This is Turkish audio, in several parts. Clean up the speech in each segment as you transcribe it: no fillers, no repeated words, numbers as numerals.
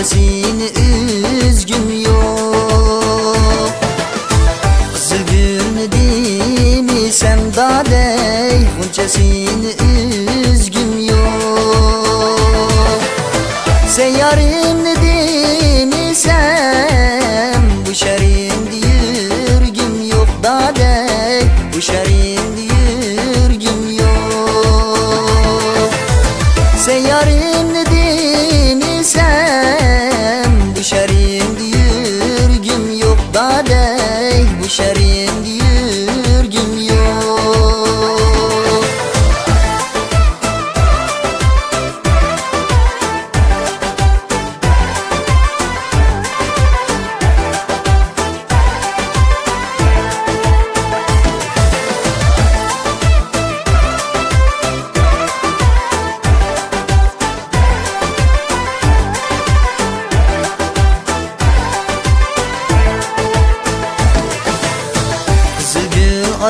bunchasini üzgüm yok. Qizil gulni demisam dadey, bunchasini üzgüm yok. Sen yarimni demisam bu sharimda yurgim yok dadey, bu sharimda yurgim yok. Sen yarimni demisam bu sharimda yurgim yok dadey, bu sharimda yurgim yok.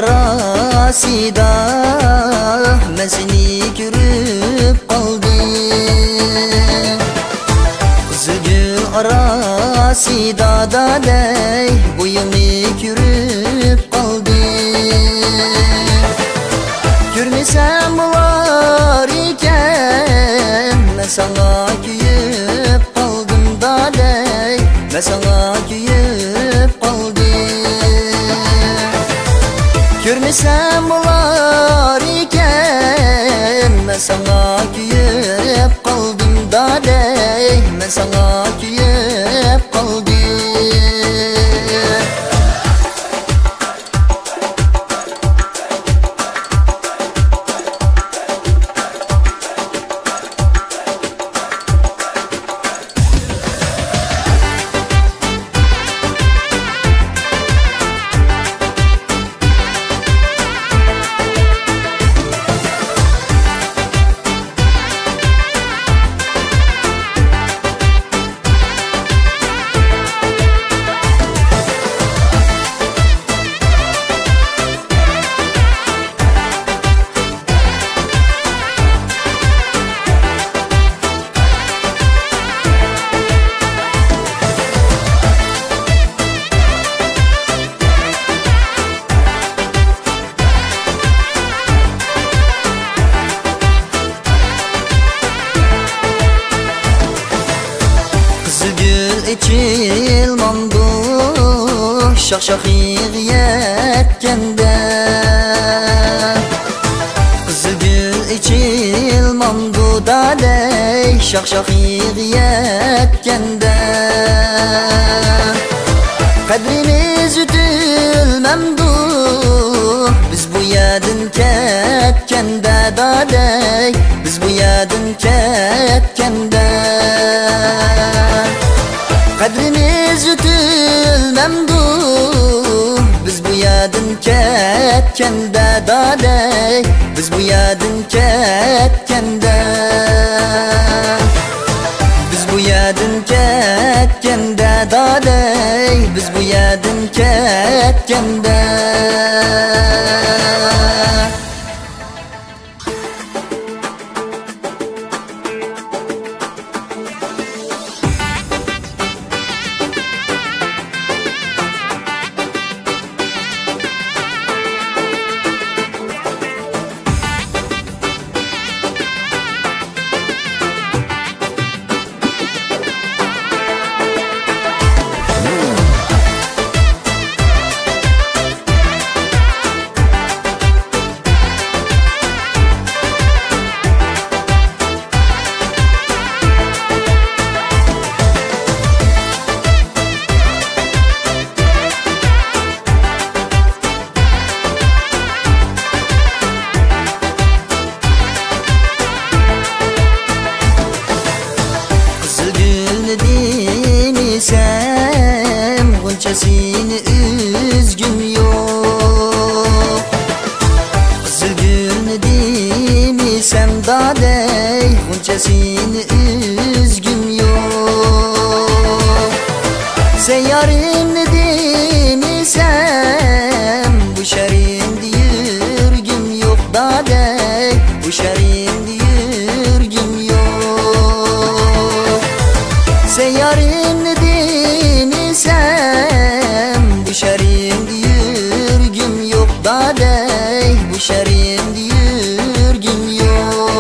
Arasida men seni ko'rib qoldim. Qizil gul arasida dadey bo'yimni ko'rib qoldim. Ko'rmasam bo'lar ekan, men sana kuyib qoldim dadey, men sana kuyib qoldim. Görmesem olar iken, ben sana kuyup kaldım dadey, ben sana kuyup kaldım. İçilmandu şak-şak yiyətkəndə. Qızıl gül içilmandu dadey, şak-şak yiyətkəndə. Qədrimiz ütülməmdu biz bu yerdən kətkəndə dadey, biz bu yerdən kətkəndə. Kadrimiz ütülmemdu biz bu yerden ketkende dadey, biz bu yerden ketkende. Biz bu yerden ketkende dadey, biz bu yerden ketkende. Bunchasini üzgüm yok. Qizil gulni demisam dadey, bunchasini üzgüm yok. Sen yarimni demisam bu sharimda yurgim yok dadey, bu sharimda yurgim yok. Sen dadey, bu şerim yürgün yok.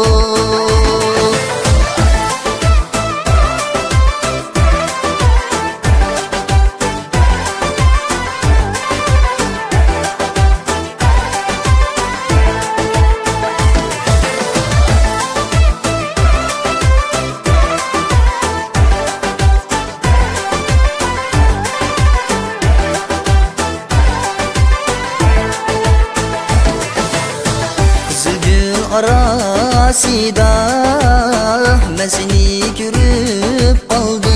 Arasida ben seni görüp aldım.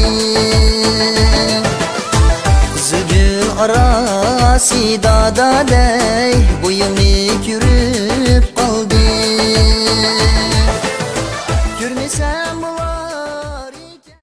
Kızılgül arasida dadey, boyumu görüp